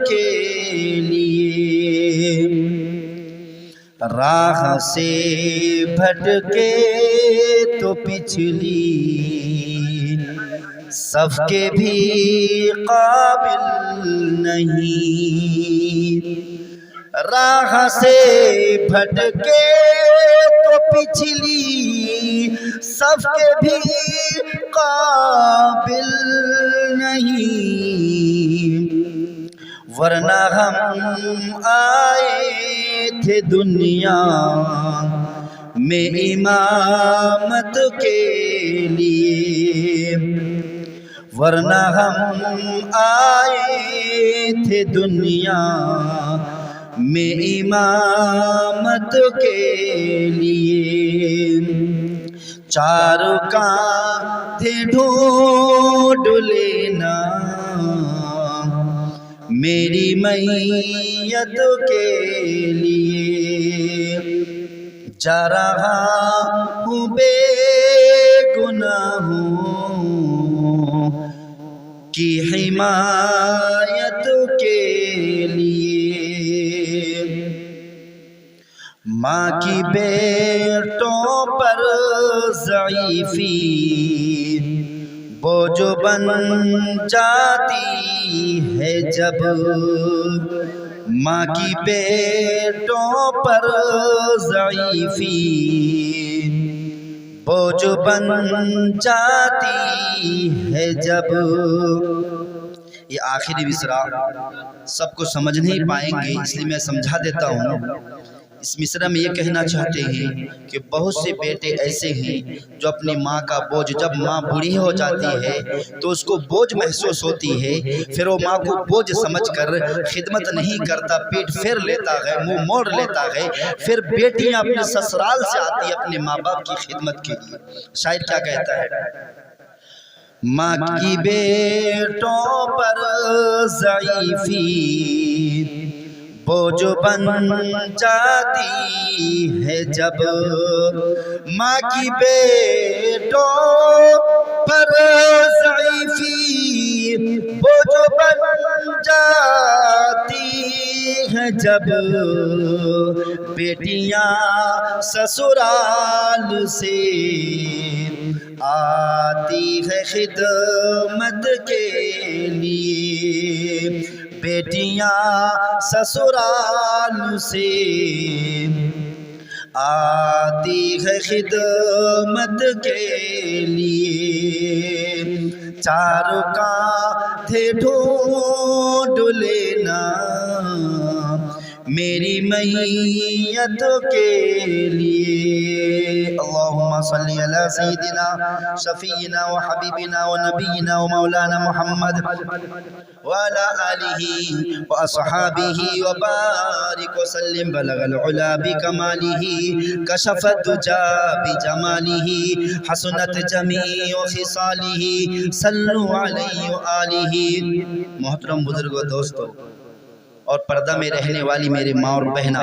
के लिए। राह से भटके तो पिछली सबके भी काबिल नहीं। राह से भटके तो पिछली सबके भी काबिल नहीं। वरना हम आए थे दुनिया में इमामत के लिए। वरना हम आए थे दुनिया में इमामत के लिए। चारों कांधे ढूंढ लेना मेरी मैयत के लिए। जा रहा हूँ बेगुनाहों की हिमायत के लिए। माँ की बेटों पर ज़ईफ़ी बोझ बन जाती है जब। माँ की पेटों पर ज़ईफ़ी बोझ बन जाती है जब। ये आखिरी मिसरा सबको समझ नहीं पाएंगे, इसलिए मैं समझा देता हूँ। इस मिसरा में ये कहना चाहते हैं कि बहुत से बेटे ऐसे हैं जो अपनी माँ का बोझ, जब माँ बूढ़ी हो जाती है तो उसको बोझ महसूस होती है, फिर वो माँ को बोझ समझकर खिदमत नहीं करता, पीठ फेर लेता है, मुंह मोड़ लेता है। फिर बेटियां अपने ससुराल से आती है अपने माँ बाप की खिदमत के लिए। शायर क्या कहता है? माँ की बेटों पर ज़ईफ़ी बोझ बन जाती है जब। माँ की बेटों पर ज़ईफ़ी बोझ बन जाती है जब। बेटियां ससुराल से आती है खिदमत के लिए। बेटियां ससुराल से आती है खिदमत के लिए। चारों कांधे ढूंढ लेना मेरी मैयत के लिए। अल्लाहुम्मा सल्ली अला सय्यिदिना शफीना व हबीबिना व नबीना व मौलाना मुहम्मद व अला आलिही व अस्हाबिही व बारिक व सल्लिम। बलगल उला बिकमालिही कशफत दुजा बिजमालिही हसनत जमीउ खिसालिही सल्लु अलैहि व आलिही। मोहतरम बुजुर्गों, दोस्तों और पर्दा में रहने वाली मेरे माँ और बहना,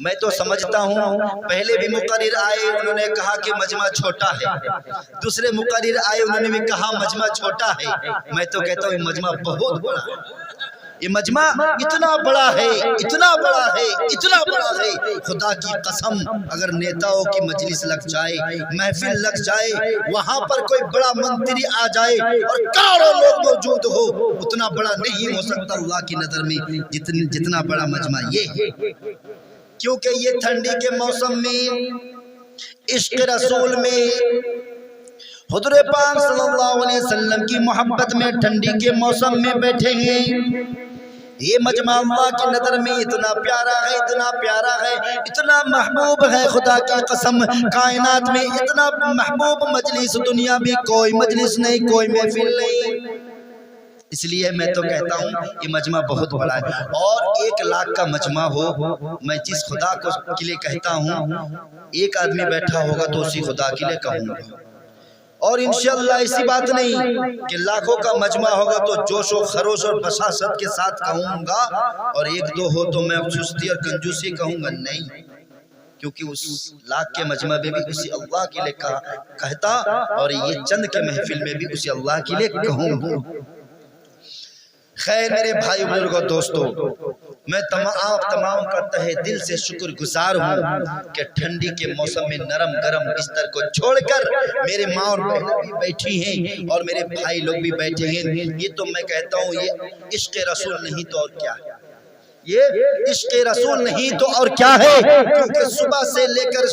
मैं तो समझता हूँ पहले भी मुकर्रिर आए, उन्होंने कहा कि मजमा छोटा है। दूसरे मुकर्रिर आए, उन्होंने भी कहा मजमा छोटा है। मैं तो कहता हूँ मजमा बहुत बड़ा है। ये मजमा इतना बड़ा है, इतना बड़ा है, इतना बड़ा है। खुदा की कसम, अगर नेताओं की मजलिस लग जाए, महफिल लग जाए, वहाँ पर कोई बड़ा मंत्री आ जाए और करोड़ों लोग मौजूद हो, उतना बड़ा नहीं हो सकता अल्लाह की नजर में जितना बड़ा मजमा ये है। क्योंकि ये ठंडी के मौसम में इश्क रसूल में हुज़ूर पाक सल्लल्लाहु अलैहि वसल्लम की मोहब्बत में ठंडी के मौसम में बैठे हैं। ये मजमा अल्लाह की नज़र में इतना प्यारा है, इतना प्यारा है, इतना महबूब है। खुदा की कसम, कायनात में इतना महबूब मजलिस दुनिया में कोई मजलिस नहीं, कोई महफिल नहीं। इसलिए मैं तो कहता हूँ ये मजमा बहुत बड़ा है। और 1 लाख का मजमा हो, मैं जिस खुदा को के लिए कहता हूँ, एक आदमी बैठा होगा तो उसी खुदा के लिए कहूँगा। और इंशाअल्लाह ऐसी बात नहीं कि लाखों का मजमा होगा तो जोश और खरोश और बशासत के साथ कहूँगा, और 1-2 हो तो मैं सुस्ती और कंजूसी कहूँगा, नहीं। क्योंकि उस लाख के मजमा में भी उसी अल्लाह के लिए कहता, और ये चंद के महफिल में भी उसी अल्लाह के लिए कहूँगा। खैर मेरे भाई बुजुर्गों दोस्तों, मैं आप तमाम का तहे दिल से शुक्रगुजार हूँ कि ठंडी के मौसम में नरम गरम बिस्तर को छोड़कर मेरे माँ और बहनें भी बैठी हैं और मेरे भाई लोग भी बैठे हैं। ये तो मैं कहता हूँ ये इश्क़ रसूल नहीं तो और क्या है, ये इश्क़ रसूल नहीं तो और क्या है। क्योंकि सुबह से लेकर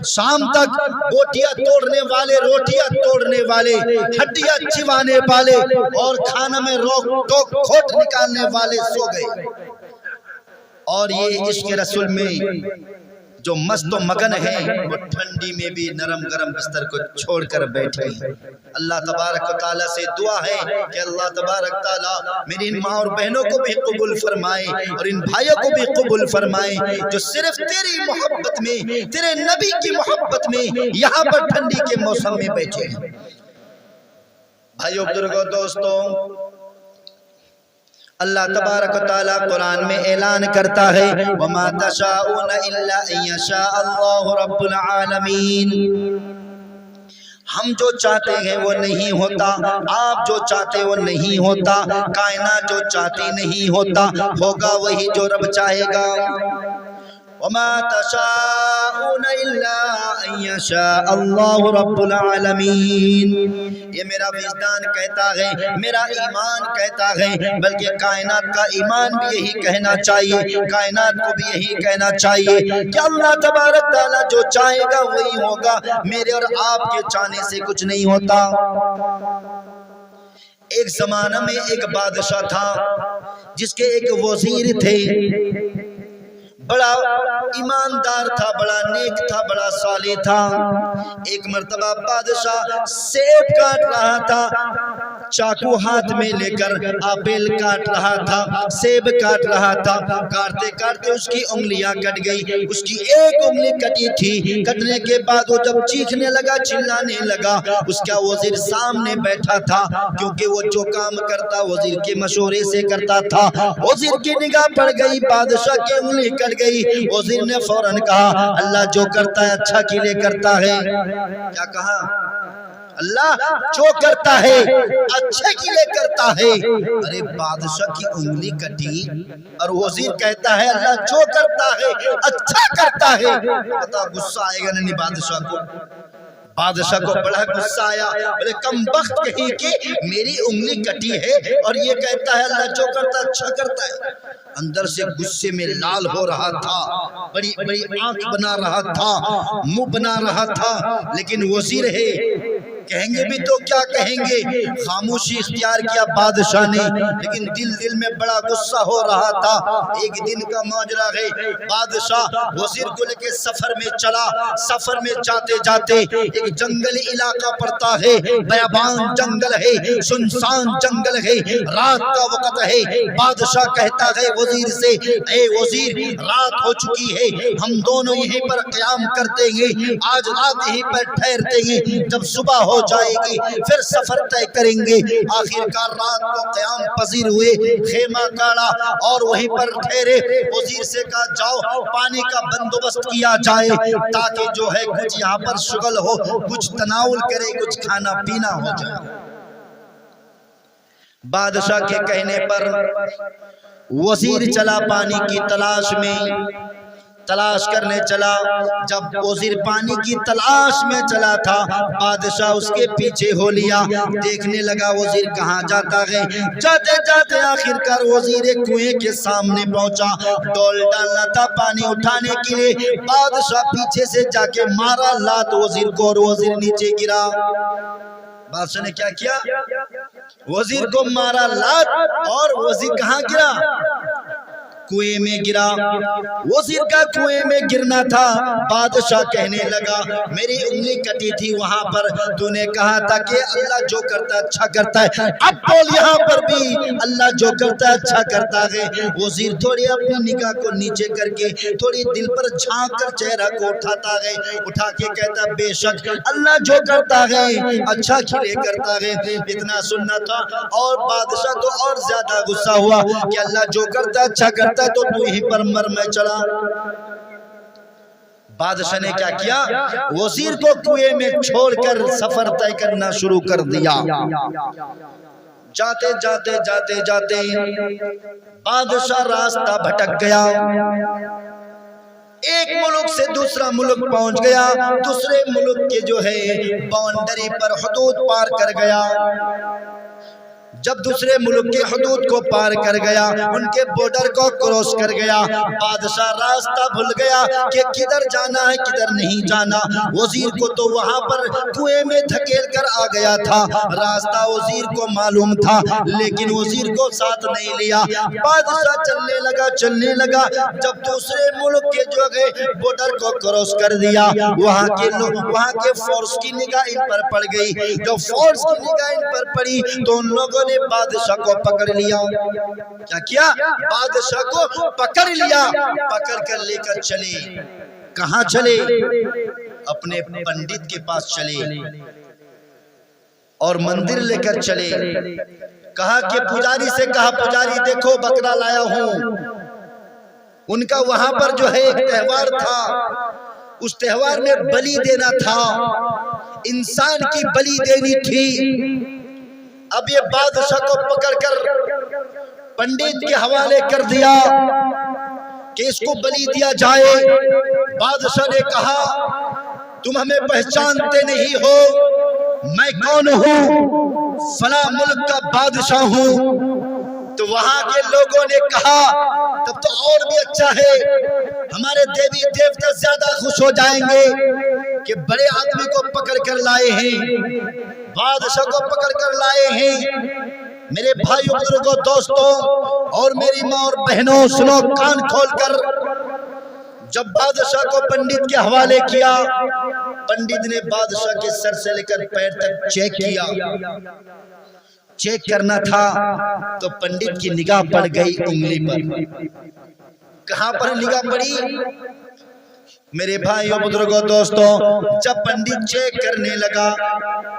शाम तक बोटियां तोड़ने वाले, रोटियां तोड़ने वाले, हड्डियां चिबाने वाले और खाना में रोक टोक खोट निकालने वाले सो गए, और ये इश्क़ रसूल में जो मस्त मगन है वो ठंडी में भी नरम गरम बिस्तर को छोड़कर बैठे हैं। अल्लाह तबारक ताला से दुआ है कि अल्लाह तबारक ताला मेरी इन माँ और बहनों को भी कबूल फरमाए और इन भाइयों को भी कबूल फरमाए जो सिर्फ तेरी मोहब्बत में, तेरे नबी की मोहब्बत में यहाँ पर ठंडी के मौसम में बैठे हैं। भाइयों बुजुर्गों दोस्तों, अल्लाह तबारक व तआला कुरान में ऐलान करता है वमा तशाऊन इल्ला अयशा अल्लाहु रब्बुल आलमीन। हम जो चाहते हैं वो नहीं होता, आप जो चाहते वो नहीं होता, कायनात जो चाहती नहीं होता, होगा वही जो रब चाहेगा। वमा तशाऊन इल्ला अयशा अल्लाहु रब्बुल आलमीन। ये मेरा विजदान कहता है, मेरा ईमान कहता है, बल्कि कायनात का ईमान भी यही कहना चाहिए, कायनात को भी यही कहना चाहिए कि अल्लाह तबारक ताला जो चाहेगा वही होगा, मेरे और आपके चाहने से कुछ नहीं होता। एक जमाना में एक बादशाह था जिसके एक वजीर थे, बड़ा ईमानदार था, बड़ा नेक था, बड़ा साले था। एक मर्तबा बादशाह सेब काट रहा था, चाकू हाथ में लेकर आपेल काट रहा था, सेब काट रहा था। काटते काटते उसकी उंगलियां कट गई, उसकी एक उंगली कटी थी। कटने के बाद वो जब चीखने लगा, चिल्लाने लगा, उसका वजीर सामने बैठा था, क्योंकि वो जो काम करता वजीर के मशवरे से करता था। वजीर की निगाह पड़ गई, बादशाह की उंगली कट गई। वजीर ने फौरन कहा अल्लाह जो करता है अच्छा के लिए करता है। क्या कहा? अल्लाह जो करता है अच्छे के लिए करता है। अरे बादशाह की उंगली कटी और वजीर कहता है अल्लाह जो करता है अच्छा करता है। पता गुस्सा आएगा नहीं बादशाह को? बादशाह को बड़ा गुस्सा आया, बोले कम वक्त कहीं की मेरी उंगली कटी है और ये कहता है अल्लाह जो करता अच्छा करता है। अंदर से गुस्से में लाल हो रहा था, बड़ी बड़ी आंख बना रहा था, मुंह बना रहा था, लेकिन वजीर है, कहेंगे भी तो क्या कहेंगे। खामोशी इख्तियार किया बादशाह ने, लेकिन दिल में बड़ा गुस्सा हो रहा था। एक दिन का माजरा है, बादशाह वजीर को लेके सफर में चला। सफर में जाते जाते एक जंगली इलाका पड़ता है, बयाबान जंगल है, सुनसान जंगल है, रात का वक्त है। बादशाह कहता है वजीर से, ए वजीर रात हो चुकी है, हम दोनों यहीं पर क़याम करते हैं, आज रात यहीं पर ठहरते हैं, जब सुबह हो जाएगी फिर सफर तय करेंगे। आखिरकार रात को क़याम पजीर हुए, खेमा गाड़ा और वहीं पर ठहरे। वजीर से कहा जाओ पानी का बंदोबस्त किया जाए, ताकि जो है कुछ यहाँ पर शुगल हो, कुछ तनाउल करे, कुछ खाना पीना हो जाए। बादशाह के कहने पर वजीर चला पानी की तलाश में, तलाश करने चला। जब वजीर पानी की तलाश में चला था, बादशाह उसके पीछे हो लिया, देखने लगा वजीर कहाँ जाता है। जाते जाते आखिरकार वजीर एक कुएं के सामने पहुंचा, डोल डालना था पानी उठाने के लिए। बादशाह पीछे से जाके मारा लात वजीर को और वजीर नीचे गिरा। बादशाह ने क्या किया? वजीर को मारा लात और वजीर कहाँ गिरा? कुएं में गिरा। वजीर का कुएं में गिरना था। बादशाह कहने लगा मेरी उंगली कटी थी वहां पर, तूने कहा था कि अल्लाह जो करता है अच्छा करता है, अब बोल यहाँ पर भी अल्लाह जो करता है अच्छा करता है। वजीर थोड़ी अपनी निगाह को नीचे करके थोड़ी दिल पर झांक कर चेहरा को उठाता है, उठा के कहता बेशक अल्लाह जो करता है अच्छा के लिए करता है। इतना सुनना था और बादशाह तो और ज्यादा गुस्सा हुआ कि अल्लाह जो करता है अच्छा करता तो तू यहीं पर मर मैं चला। बादशाह ने क्या किया? वजीर को कुएं में छोड़कर सफर तय करना शुरू कर दिया। जाते जाते जाते जाते बादशाह रास्ता भटक गया, एक मुल्क से दूसरा मुल्क पहुंच गया, दूसरे मुल्क के जो है बाउंड्री पर हदूद पार कर गया। जब दूसरे मुल्क के हदूद को पार कर गया, उनके बॉर्डर को क्रॉस कर गया, बादशाह रास्ता भूल गया कि किधर जाना है किधर नहीं जाना। वजीर को तो वहां पर कुएं में धकेल कर आ गया था, रास्ता वजीर को मालूम था, लेकिन वजीर को साथ नहीं लिया। बादशाह चलने लगा। जब दूसरे मुल्क के जो है बॉर्डर को क्रॉस कर दिया, वहां के फोर्स की निगाह इन पर पड़ गई। जब फोर्स की निगाह इन पर पड़ी तो उन लोगों ने बादशाह को पकड़ लिया। क्या किया? बादशाह को पकड़ लिया, पकड़ कर लेकर चले। कहां चले? अपने पंडित के पास चले और मंदिर लेकर चले। कहा कि पुजारी से कहा, पुजारी देखो बकरा लाया हूं। उनका वहां पर जो है एक त्योहार था, उस त्योहार में बलि देना था, इंसान की बलि देनी थी। अब ये बादशाह को पकड़कर पंडित के हवाले कर दिया कि इसको बलि दिया जाए। बादशाह ने कहा, तुम हमें पहचानते नहीं हो, मैं कौन हूँ? फला मुल्क का बादशाह हूँ। तो वहां के लोगों ने कहा, तब तो और भी अच्छा है, हमारे देवी देवता ज्यादा खुश हो जाएंगे कि बड़े आदमी को पकड़ कर लाए हैं, बादशाह को पकड़ कर लाए हैं। मेरे भाइयों बुजुर्गों दोस्तों और मेरी माँ और बहनों, सुनो कान खोलकर। जब बादशाह को पंडित के हवाले किया, पंडित ने बादशाह के सर से लेकर पैर तक चेक किया। चेक करना था तो पंडित की निगाह पड़ गई उंगली पर। कहां पर निगाह पड़ी? मेरे भाइयों बुजुर्गों दोस्तों, जब पंडित चेक करने लगा,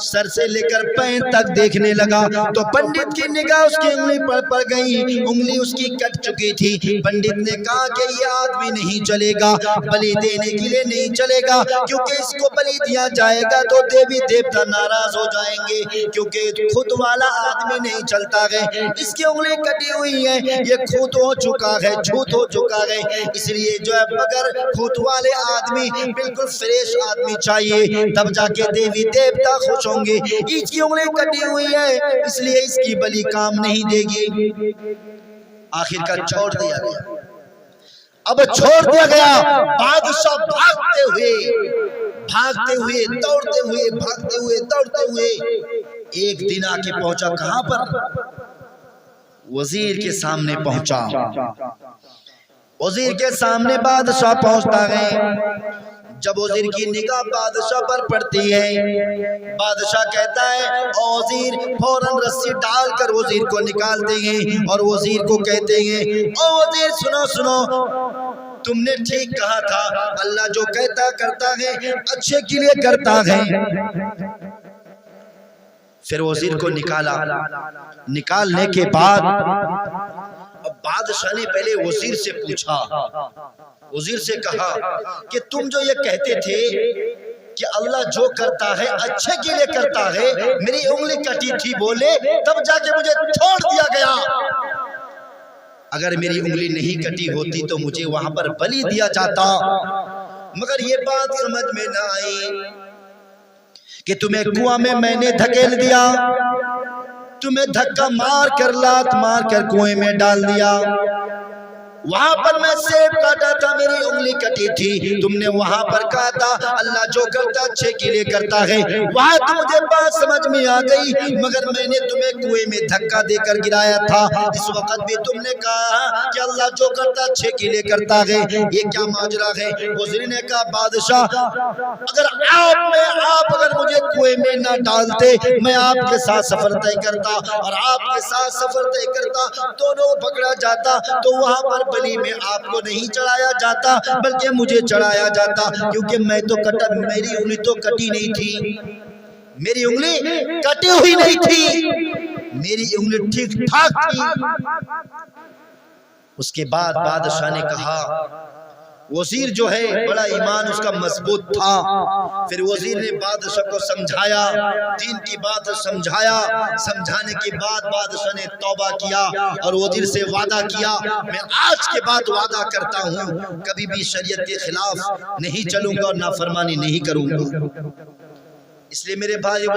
सर से लेकर पैर तक देखने लगा, तो पंडित की निगाह उसकी उंगली पर पड़ गई। उंगली उसकी कट चुकी थी। पंडित ने कहा कि ये आदमी नहीं चलेगा, बलि देने के लिए नहीं चलेगा, क्योंकि इसको बलि दिया जाएगा तो देवी देवता नाराज हो जाएंगे, क्योंकि खुद वाला आदमी नहीं चलता है। इसकी उंगली कटी हुई है, ये खूत हो चुका है, छूत हो चुका है। इसलिए जो है बगैर खूत वाले आदमी, बिल्कुल फ्रेश आदमी चाहिए, तब जाके देवी देवता खुश होंगे। इसकी उंगली कटी हुई है, इसलिए इसकी बलि काम नहीं देगी। आखिरकार छोड़ दिया गया। अब छोड़ दिया गया। बादशाह भागते हुए दौड़ते हुए भागते हुए दौड़ते हुए एक दिन आके पहुंचा। कहां पर? वजीर के सामने पहुंचा। वजीर के सामने बादशाह पहुंचता है। जब वजीर की निगाह बादशाह पर पड़ती है, बादशाह कहता है, वजीर फौरन रस्सी डालकर वजीर को निकालते हैं और वजीर को कहते हैं, ओ वजीर सुनो सुनो, तुमने ठीक कहा था, अल्लाह जो कहता करता है अच्छे के लिए करता है। फिर वजीर को निकाला। निकालने के बाद अब बादशाह ने पहले वजीर से पूछा, वजीर से कहा कि तुम जो ये कहते थे कि अल्लाह जो करता है अच्छे के लिए करता है, मेरी उंगली कटी थी बोले, तब जाके मुझे छोड़ दिया गया। अगर मेरी उंगली नहीं कटी होती तो मुझे वहां पर बलि दिया जाता। मगर ये बात समझ में ना आई कि तुम्हें कुआं में मैंने धकेल दिया, तुम्हें धक्का मार कर लात मार कर कुएं में डाल दिया। वहां पर मैं सेब काटा था, मेरी उंगली कटी थी, तुमने वहां पर कहा था अल्लाह जो करता अच्छे के लिए करता है। वहां तो मुझे बात समझ में आ गई, मगर मैंने तुम्हें कुएं में धक्का देकर गिराया था। इस वक्त भी तुमने कहा कि अल्लाह जो करता अच्छे के लिए करता है। ये क्या माजरा है? वज़ीर ने कहा, बादशाह अगर आप अगर मुझे कुएं में न डालते, मैं आपके साथ सफर तय करता और आपके साथ सफर तय करता, दोनों पकड़ा जाता तो वहां पर बलि में आपको नहीं चढ़ाया जाता बल्कि मुझे चढ़ाया जाता, क्योंकि मैं तो मेरी उंगली तो कटी नहीं थी, मेरी उंगली कटी हुई नहीं थी, मेरी उंगली ठीक ठाक थी। उसके बाद बादशाह ने कहा, वजीर जो है बड़ा ईमान उसका मजबूत था। फिर वजीर ने बादशाह को समझाया, दीन की बात समझाया। समझाने के बाद बादशाह ने तौबा किया और वजीर से वादा किया, मैं आज के बाद वादा करता हूँ कभी भी शरीयत के खिलाफ नहीं चलूंगा और नाफरमानी नहीं करूंगा। इसलिए मेरे भाई